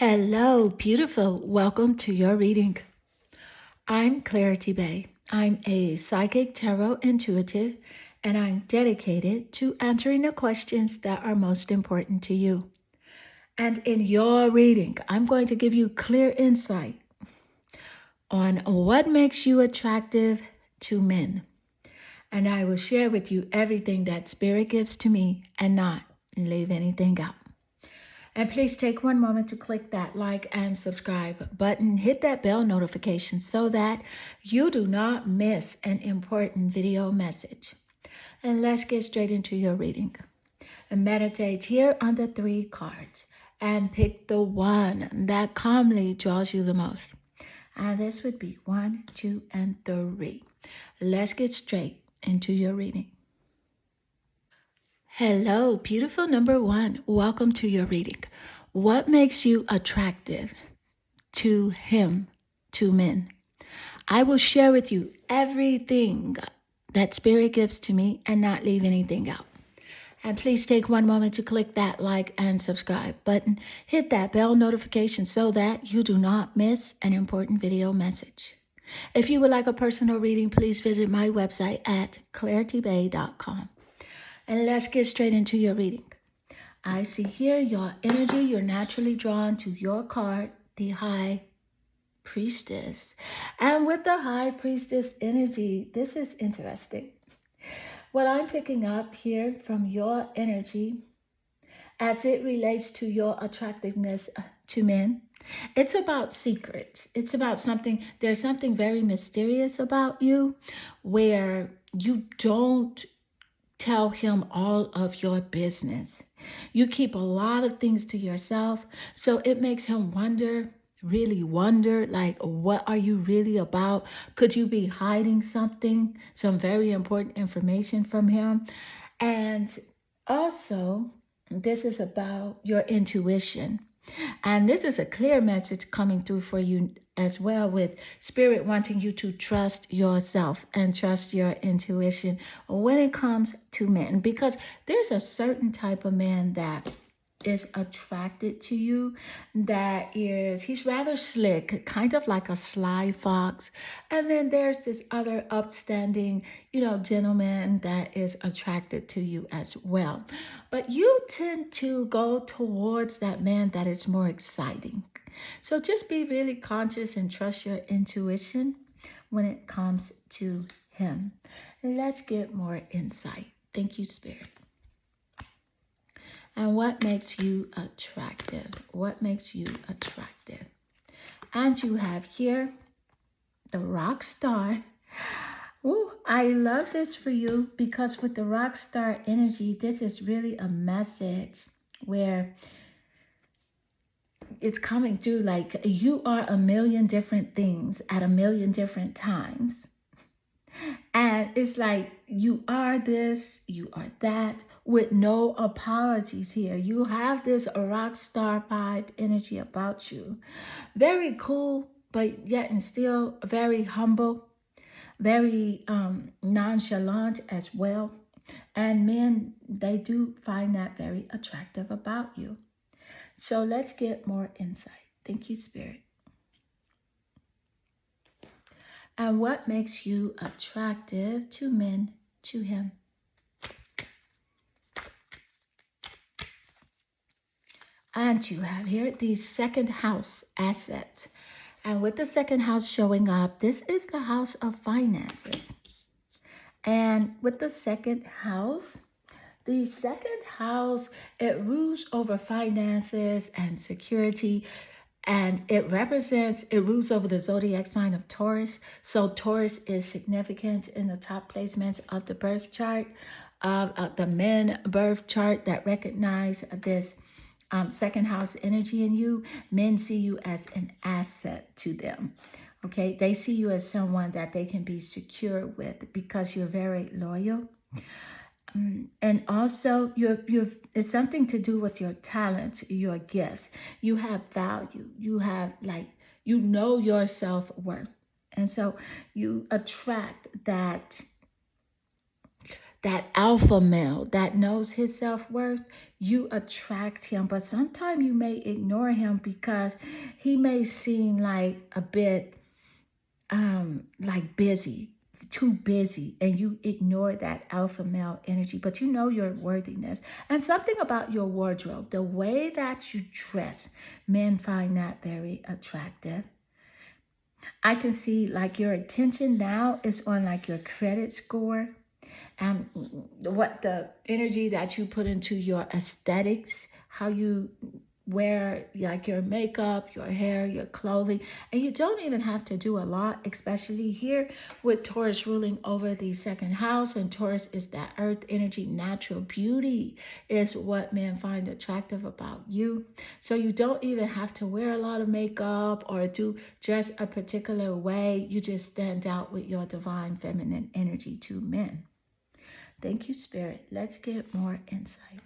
Hello, beautiful. Welcome to your reading. I'm Clarity Bay. I'm a psychic tarot intuitive, and I'm dedicated to answering the questions that are most important to you. And in your reading, I'm going to give you clear insight on what makes you attractive to men. And I will share with you everything that Spirit gives to me and not leave anything out. And please take one moment to click that like and subscribe button. Hit that bell notification so that you do not miss an important video message. And let's get straight into your reading. And meditate here on the 3 cards and pick the one that calmly draws you the most. And this would be 1, 2, and 3. Let's get straight into your reading. Hello, beautiful number 1. Welcome to your reading. What makes you attractive to him, to men? I will share with you everything that Spirit gives to me and not leave anything out. And please take one moment to click that like and subscribe button. Hit that bell notification so that you do not miss an important video message. If you would like a personal reading, please visit my website at claritybay.com. And let's get straight into your reading. I see here your energy. You're naturally drawn to your card, the High Priestess. And with the High Priestess energy, this is interesting. What I'm picking up here from your energy as it relates to your attractiveness to men, it's about secrets. It's about there's something very mysterious about you where you don't tell him all of your business. You keep a lot of things to yourself, so it makes him really wonder, like, what are you really about? Could you be hiding some very important information from him? And also, this is about your intuition. And this is a clear message coming through for you as well, with Spirit wanting you to trust yourself and trust your intuition when it comes to men, because there's a certain type of man that is attracted to you, he's rather slick, kind of like a sly fox. And then there's this other upstanding, gentleman that is attracted to you as well. But you tend to go towards that man that is more exciting. So just be really conscious and trust your intuition when it comes to him. Let's get more insight. Thank you, Spirit. And what makes you attractive? What makes you attractive? And you have here the rock star. Ooh, I love this for you because with the rock star energy, this is really a message where it's coming through like you are a million different things at a million different times. And it's like you are this, you are that, with no apologies here. You have this rock star vibe energy about you. Very cool, but yet and still very humble, very nonchalant as well. And men, they do find that very attractive about you. So let's get more insight. Thank you, Spirit. And what makes you attractive to men, to him? And you have here these second house assets. And with the second house showing up, this is the house of finances. And with the second house, it rules over finances and security. And it rules over the zodiac sign of Taurus. So Taurus is significant in the top placements of the birth chart, the men birth chart that recognize this second house energy in you. Men see you as an asset to them. Okay, they see you as someone that they can be secure with because you're very loyal. And also, it's something to do with your talents, your gifts. You have value. You have your self-worth. And so you attract that alpha male that knows his self-worth, you attract him. But sometimes you may ignore him because he may seem like a bit like busy, too busy, and you ignore that alpha male energy, but you know your worthiness. And something about your wardrobe, the way that you dress, men find that very attractive. I can see like your attention now is on like your credit score and what the energy that you put into your aesthetics, how you wear like your makeup, your hair, your clothing, and you don't even have to do a lot, especially here with Taurus ruling over the second house. And Taurus is that earth energy, natural beauty is what men find attractive about you. So you don't even have to wear a lot of makeup or do dress a particular way. You just stand out with your divine feminine energy to men. Thank you, Spirit. Let's get more insight.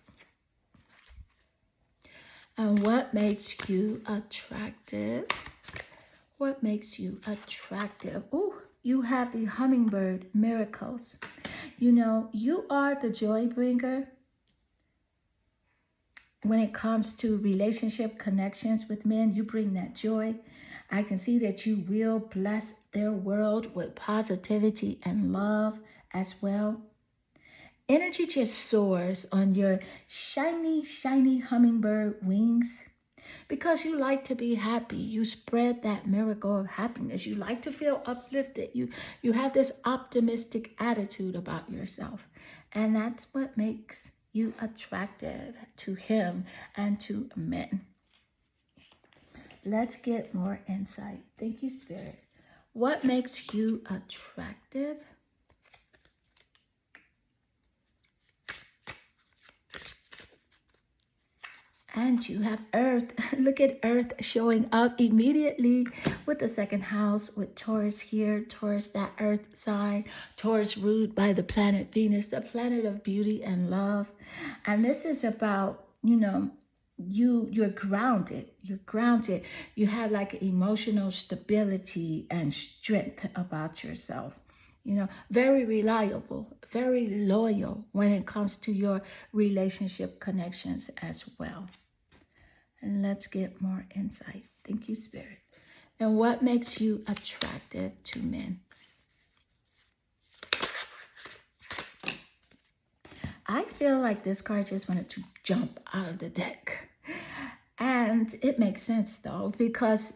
And what makes you attractive? What makes you attractive? Oh, you have the hummingbird miracles. You know, you are the joy bringer when it comes to relationship connections with men. You bring that joy. I can see that you will bless their world with positivity and love as well. Energy just soars on your shiny, shiny hummingbird wings because you like to be happy. You spread that miracle of happiness. You like to feel uplifted. You have this optimistic attitude about yourself. And that's what makes you attractive to him and to men. Let's get more insight. Thank you, Spirit. What makes you attractive? And you have Earth. Look at Earth showing up immediately with the second house with Taurus here. Taurus, that Earth sign. Taurus ruled by the planet Venus, the planet of beauty and love. And this is about, you're grounded. You're grounded. You have like emotional stability and strength about yourself. Very reliable, very loyal when it comes to your relationship connections as well. And let's get more insight. Thank you, Spirit. And what makes you attractive to men? I feel like this card just wanted to jump out of the deck. And it makes sense though, because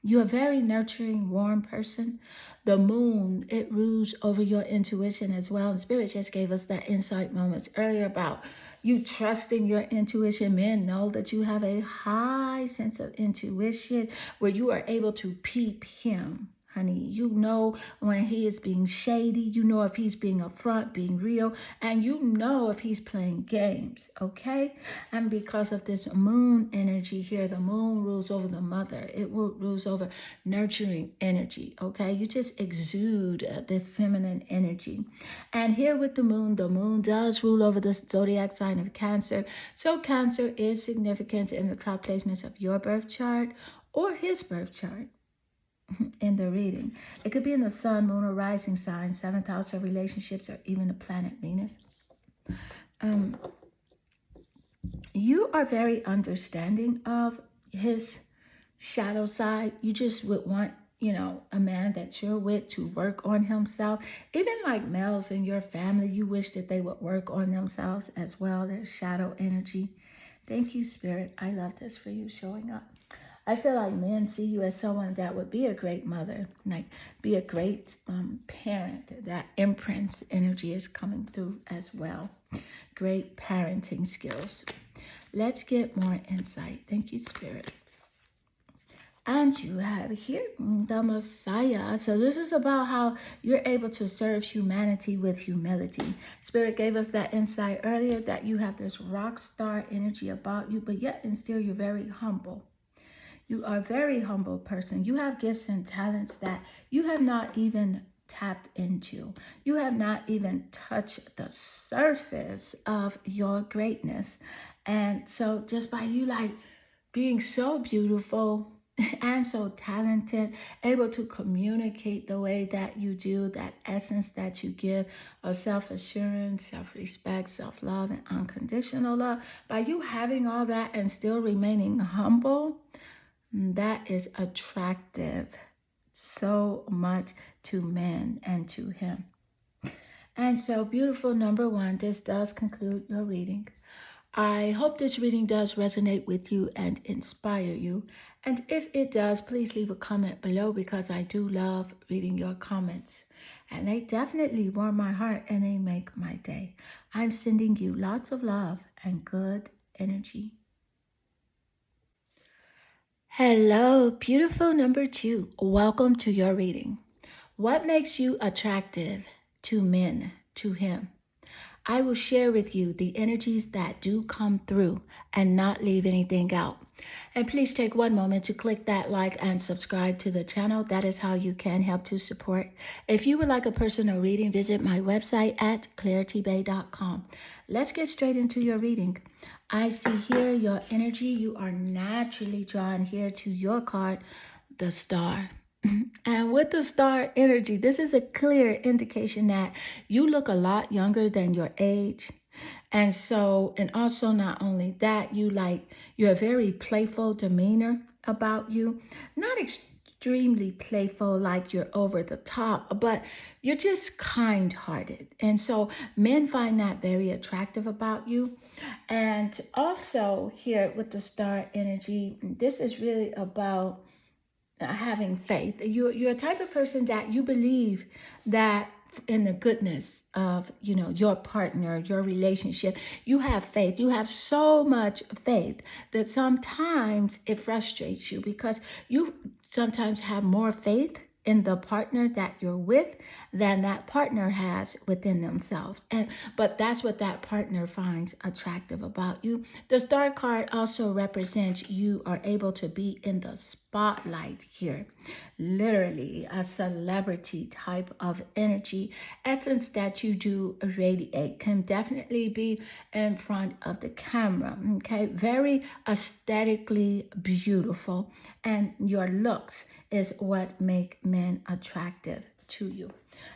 you're a very nurturing, warm person. The moon, it rules over your intuition as well. And Spirit just gave us that insight moments earlier about you trusting your intuition. Men know that you have a high sense of intuition where you are able to peep him. Honey, you know when he is being shady, you know if he's being upfront, being real, and you know if he's playing games, okay? And because of this moon energy here, the moon rules over the mother. It rules over nurturing energy, okay? You just exude the feminine energy. And here with the moon does rule over the zodiac sign of Cancer. So Cancer is significant in the top placements of your birth chart or his birth chart. In the reading, it could be in the sun, moon, or rising sign, seventh house of relationships, or even the planet Venus. You are very understanding of his shadow side. You just would want, a man that you're with to work on himself. Even like males in your family, you wish that they would work on themselves as well. Their shadow energy. Thank you, Spirit. I love this for you showing up. I feel like men see you as someone that would be a great mother, like be a great parent. That imprints energy is coming through as well. Great parenting skills. Let's get more insight. Thank you, Spirit. And you have here the Messiah. So this is about how you're able to serve humanity with humility. Spirit gave us that insight earlier that you have this rock star energy about you, but yet and still you're very humble. You are a very humble person. You have gifts and talents that you have not even tapped into. You have not even touched the surface of your greatness. And so just by you like being so beautiful and so talented, able to communicate the way that you do, that essence that you give of self assurance, self respect, self love, and unconditional love. By you having all that and still remaining humble, that is attractive so much to men and to him. And so, beautiful number one, this does conclude your reading. I hope this reading does resonate with you and inspire you. And if it does, please leave a comment below because I do love reading your comments. And they definitely warm my heart and they make my day. I'm sending you lots of love and good energy. Hello, beautiful number two. Welcome to your reading. What makes you attractive to men, to him? I will share with you the energies that do come through and not leave anything out. And please take one moment to click that like and subscribe to the channel. That is how you can help to support. If you would like a personal reading, visit my website at claritybay.com. Let's get straight into your reading. I see here your energy. You are naturally drawn here to your card, the Star. And with the star energy, this is a clear indication that you look a lot younger than your age. And so, and also not only that, you're a very playful demeanor about you. Not extremely playful like you're over the top, but you're just kind-hearted. And so men find that very attractive about you. And also here with the star energy, this is really about having faith. You're a type of person that you believe that in the goodness of your partner, your relationship. You have faith. You have so much faith that sometimes it frustrates you because you sometimes have more faith in the partner that you're with than that partner has within themselves. But that's what that partner finds attractive about you. The star card also represents you are able to be in the spotlight here. Literally a celebrity type of energy. Essence that you do radiate can definitely be in front of the camera. Okay, very aesthetically beautiful, and your looks is what make men attractive to you.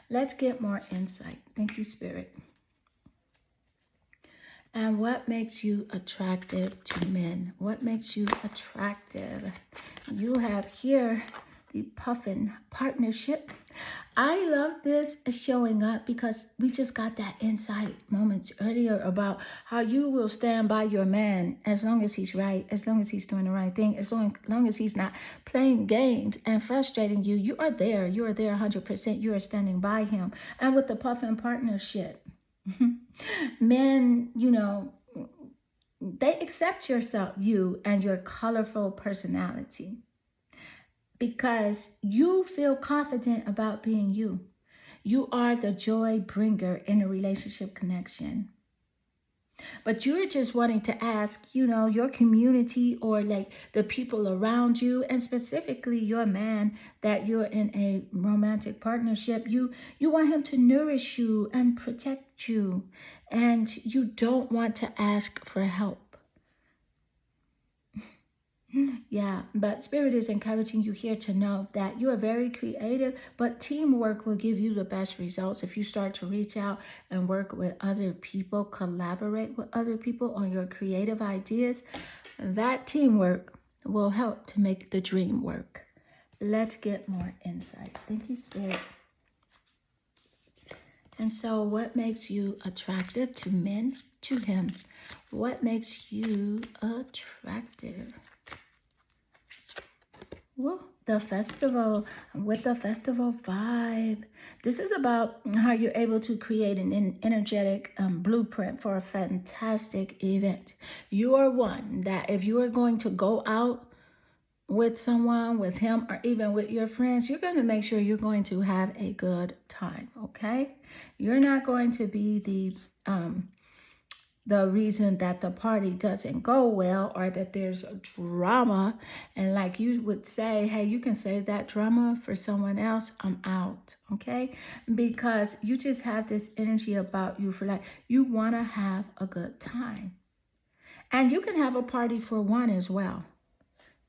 Let's get more insight. Thank you, Spirit. And what makes you attractive to men? What makes you attractive? You have here the puffin partnership. I love this showing up because we just got that insight moments earlier about how you will stand by your man as long as he's right, as long as he's doing the right thing, as long as he's not playing games and frustrating you. You are there 100%. You are standing by him. And with the puffin partnership, men, they accept you and your colorful personality because you feel confident about being you. You are the joy bringer in a relationship connection. But you're just wanting to ask, your community or like the people around you, and specifically your man that you're in a romantic partnership, you want him to nourish you and protect you, and you don't want to ask for help. Yeah, but Spirit is encouraging you here to know that you are very creative, but teamwork will give you the best results if you start to reach out and work with other people, collaborate with other people on your creative ideas. That teamwork will help to make the dream work. Let's get more insight. Thank you, Spirit. And so what makes you attractive to men, to him? What makes you attractive? Well, the festival, with the festival vibe. This is about how you're able to create an energetic blueprint for a fantastic event. You are one that if you are going to go out with someone, with him, or even with your friends, you're going to make sure you're going to have a good time, okay? You're not going to be the reason that the party doesn't go well or that there's a drama. And like you would say, hey, you can save that drama for someone else. I'm out, okay? Because you just have this energy about you for like, you want to have a good time. And you can have a party for one as well.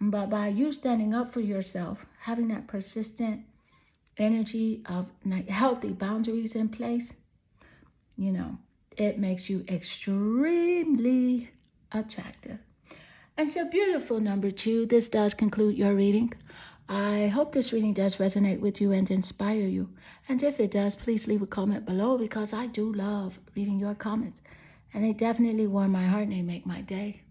But by you standing up for yourself, having that persistent energy of healthy boundaries in place, it makes you extremely attractive. And so, beautiful number 2, this does conclude your reading. I hope this reading does resonate with you and inspire you. And if it does, please leave a comment below, because I do love reading your comments. And they definitely warm my heart and they make my day.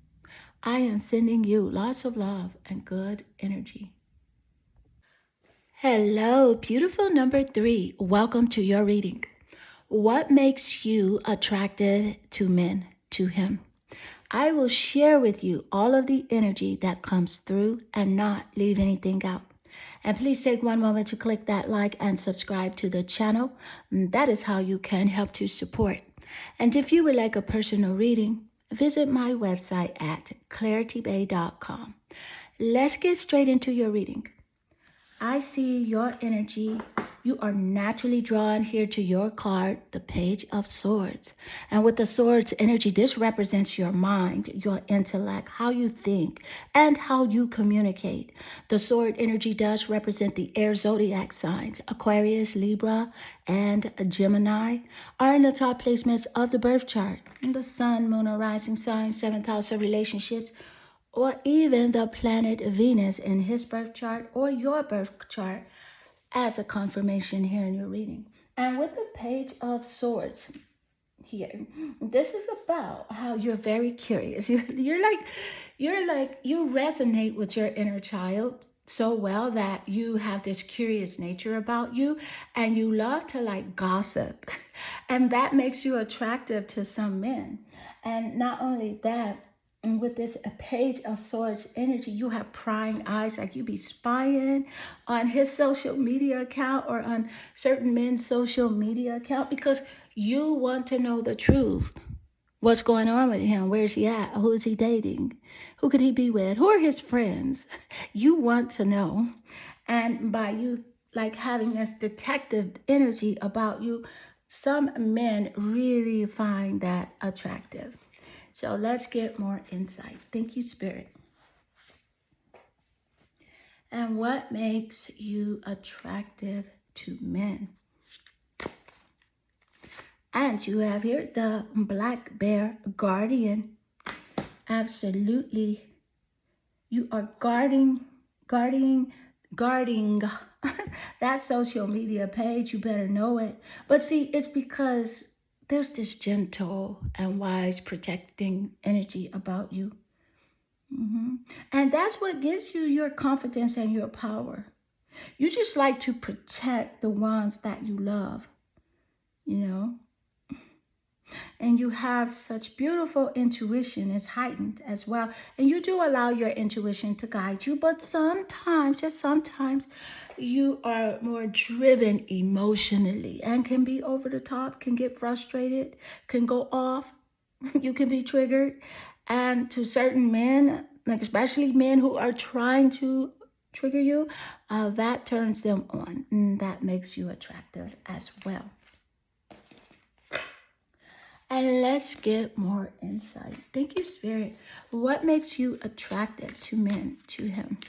I am sending you lots of love and good energy. Hello, beautiful number 3. Welcome to your reading. What makes you attracted to men, to him? I will share with you all of the energy that comes through and not leave anything out. And please take one moment to click that like and subscribe to the channel. That is how you can help to support. And if you would like a personal reading, visit my website at claritybay.com. Let's get straight into your reading. I see your energy. You are naturally drawn here to your card, the Page of Swords. And with the Swords energy, this represents your mind, your intellect, how you think, and how you communicate. The Sword energy does represent the air zodiac signs. Aquarius, Libra, and Gemini are in the top placements of the birth chart. And the Sun, Moon, or Rising sign, 7th house of relationships, or even the planet Venus in his birth chart or your birth chart as a confirmation here in your reading. And with the Page of Swords here, this is about how you're very curious. You resonate with your inner child so well that you have this curious nature about you, and you love to gossip, and that makes you attractive to some men. And not only that, and with this Page of Swords energy, you have prying eyes, like you be spying on his social media account or on certain men's social media account, because you want to know the truth. What's going on with him? Where is he at? Who is he dating? Who could he be with? Who are his friends? You want to know. And by you having this detective energy about you, some men really find that attractive. So let's get more insight. Thank you, Spirit. And what makes you attractive to men? And you have here the Black Bear Guardian. Absolutely. You are guarding that social media page. You better know it. But see, it's because there's this gentle and wise protecting energy about you. And that's what gives you your confidence and your power. You just like to protect the ones that you love, And you have such beautiful intuition, is heightened as well. And you do allow your intuition to guide you. But sometimes, just sometimes, you are more driven emotionally and can be over the top, can get frustrated, can go off. You can be triggered. And to certain men, especially men who are trying to trigger you, that turns them on. And that makes you attractive as well. And let's get more insight. Thank you, Spirit. What makes you attractive to men, to him?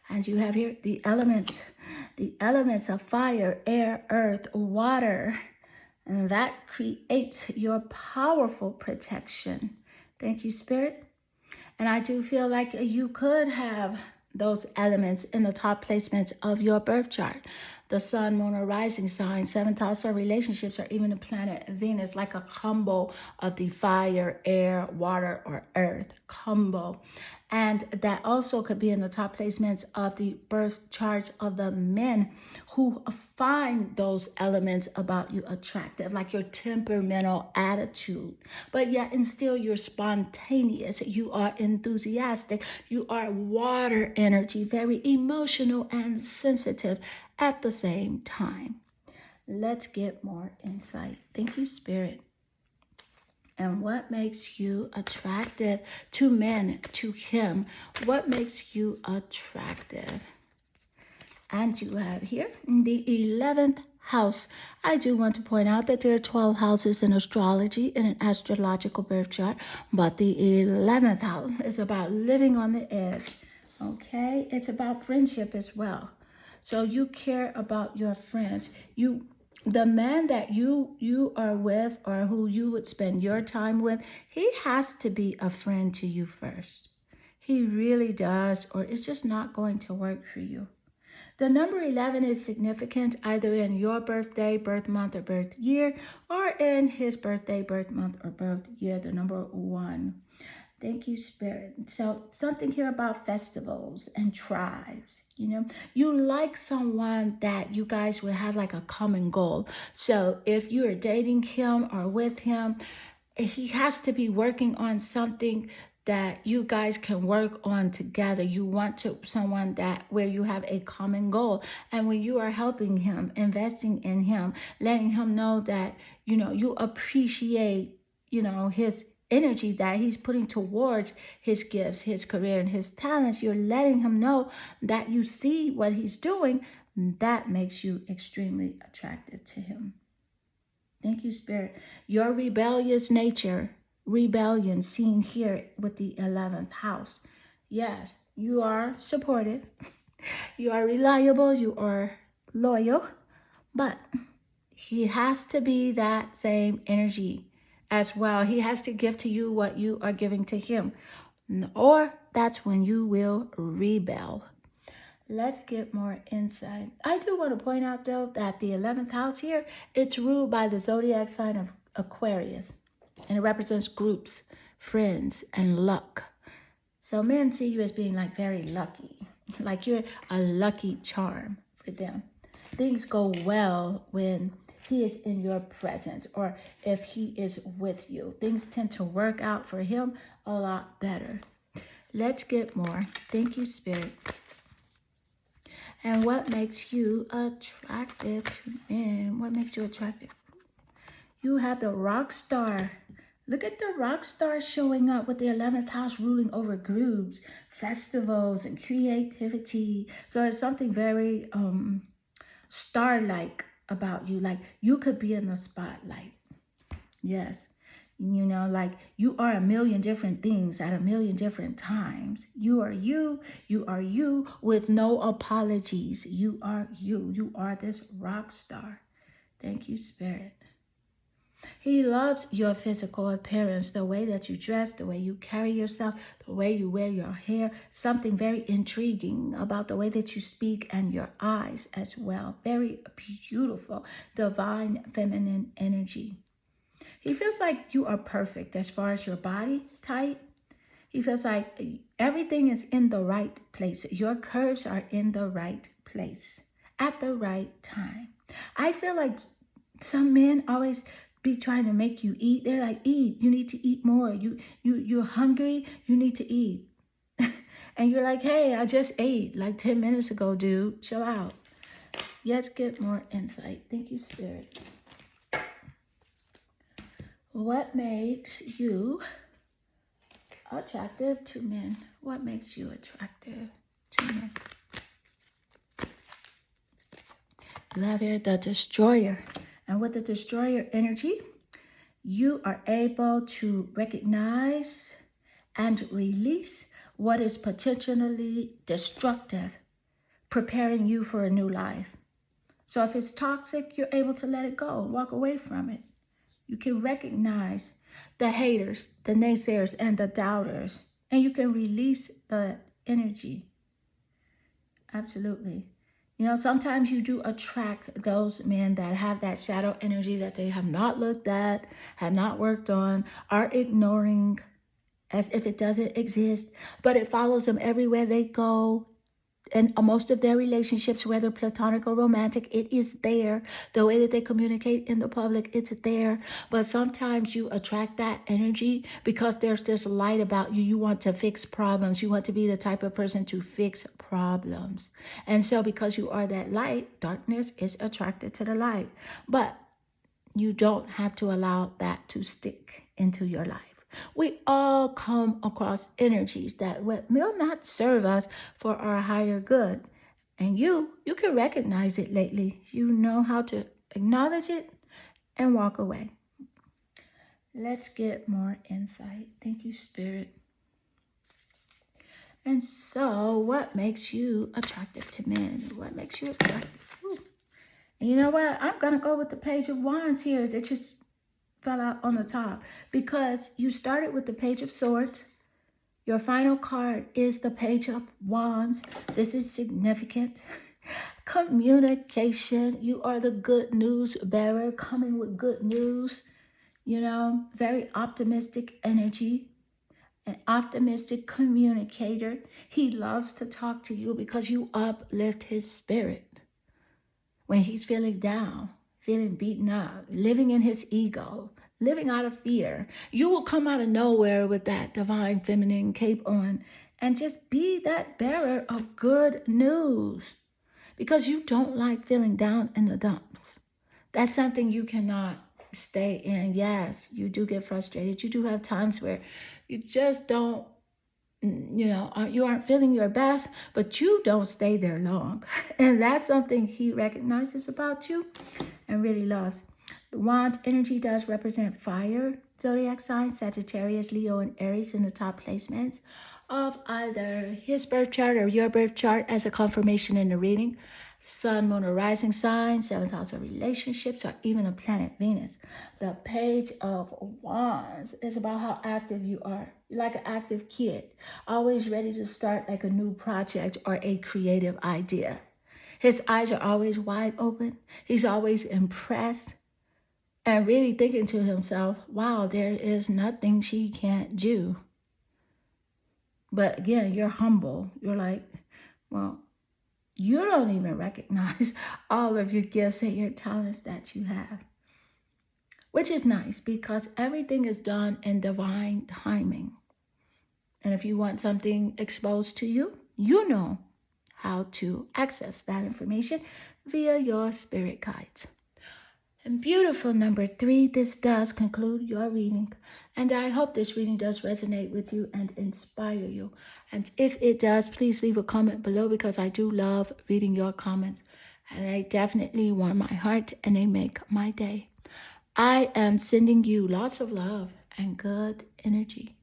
And you have here the elements of fire, air, earth, water. And that creates your powerful protection. Thank you, Spirit. And I do feel like you could have those elements in the top placements of your birth chart. The Sun, Moon, or Rising sign, 7th house of relationships, or even the planet Venus, like a combo of the fire, air, water, or earth combo. And that also could be in the top placements of the birth charts of the men who find those elements about you attractive, like your temperamental attitude. But yet and still you're spontaneous, you are enthusiastic, you are water energy, very emotional and sensitive at the same time. Let's get more insight. Thank you, Spirit. And what makes you attractive to men, to him? What makes you attractive? And you have here the 11th house. I do want to point out that there are 12 houses in astrology in an astrological birth chart, but the 11th house is about living on the edge. Okay? It's about friendship as well. So you care about your friends. The man that you are with or who you would spend your time with, he has to be a friend to you first. He really does, or it's just not going to work for you. The number 11 is significant either in your birthday, birth month, or birth year, or in his birthday, birth month, or birth year, the number 1. Thank you, Spirit. So, something here about festivals and tribes. You like someone that you guys will have like a common goal. So, if you are dating him or with him, he has to be working on something that you guys can work on together. You want someone that where you have a common goal, and when you are helping him, investing in him, letting him know that you appreciate his energy that he's putting towards his gifts, his career, and his talents. You're letting him know that you see what he's doing. That makes you extremely attractive to him. Thank you, Spirit. Your rebellious nature, rebellion seen here with the 11th house. Yes, you are supportive. You are reliable. You are loyal. But he has to be that same energy as well. He has to give to you what you are giving to him. Or that's when you will rebel. Let's get more insight. I do want to point out, though, that the 11th house here, it's ruled by the zodiac sign of Aquarius. And it represents groups, friends, and luck. So men see you as being like very lucky. Like you're a lucky charm for them. Things go well when he is in your presence or if he is with you. Things tend to work out for him a lot better. Let's get more. Thank you, Spirit. And what makes you attractive to men? What makes you attractive? You have the rock star. Look at the rock star showing up with the 11th house ruling over groups, festivals, and creativity. So it's something very star-like about you. Like you could be in the spotlight. Yes. Like you are a million different things at a million different times. You are you with no apologies. You are you are this rock star. Thank you, Spirit. He loves your physical appearance, the way that you dress, the way you carry yourself, the way you wear your hair, something very intriguing about the way that you speak and your eyes as well. Very beautiful, divine feminine energy. He feels like you are perfect as far as your body type. He feels like everything is in the right place. Your curves are in the right place at the right time. I feel like some men always be trying to make you eat. They're like, eat. You need to eat more. You're hungry. You need to eat. And you're like, hey, I just ate like 10 minutes ago, dude. Chill out. Let's get more insight. Thank you, Spirit. What makes you attractive to men? What makes you attractive to men? You have here the destroyer. And with the destroyer energy, you are able to recognize and release what is potentially destructive, preparing you for a new life. So if it's toxic, you're able to let it go, walk away from it. You can recognize the haters, the naysayers, and the doubters, and you can release the energy. Absolutely. Sometimes you do attract those men that have that shadow energy that they have not looked at, have not worked on, are ignoring as if it doesn't exist, but it follows them everywhere they go. And most of their relationships, whether platonic or romantic, it is there. The way that they communicate in the public, it's there. But sometimes you attract that energy because there's this light about you. You want to fix problems. You want to be the type of person to fix problems. And so because you are that light, darkness is attracted to the light. But you don't have to allow that to stick into your life. We all come across energies that will not serve us for our higher good. And you can recognize it lately. You know how to acknowledge it, and walk away. Let's get more insight. Thank you, Spirit. And so, what makes you attractive to men? What makes you attractive? Ooh. And you know what? I'm going to go with the Page of Wands here that just fell out on the top, because you started with the Page of Swords. Your final card is the Page of Wands. This is significant. Communication. You are the good news bearer, coming with good news. Very optimistic energy, an optimistic communicator. He loves to talk to you because you uplift his spirit when he's feeling down, feeling beaten up, living in his ego, living out of fear. You will come out of nowhere with that divine feminine cape on and just be that bearer of good news, because you don't like feeling down in the dumps. That's something you cannot stay in. Yes, you do get frustrated. You do have times where you just don't, you aren't feeling your best, but you don't stay there long. And that's something he recognizes about you and really loves. The wand energy does represent fire zodiac signs, Sagittarius, Leo, and Aries in the top placements of either his birth chart or your birth chart as a confirmation in the reading. Sun, moon, or rising sign, seventh house of relationships, or even a planet Venus. The Page of Wands is about how active you are. You're like an active kid, always ready to start like a new project or a creative idea. His eyes are always wide open. He's always impressed and really thinking to himself, wow, there is nothing she can't do. But again, you're humble. You're like, well, you don't even recognize all of your gifts and your talents that you have, which is nice because everything is done in divine timing. And if you want something exposed to you, you know how to access that information via your spirit guides. And beautiful number 3, this does conclude your reading. And I hope this reading does resonate with you and inspire you. And if it does, please leave a comment below, because I do love reading your comments. And they definitely warm my heart and they make my day. I am sending you lots of love and good energy.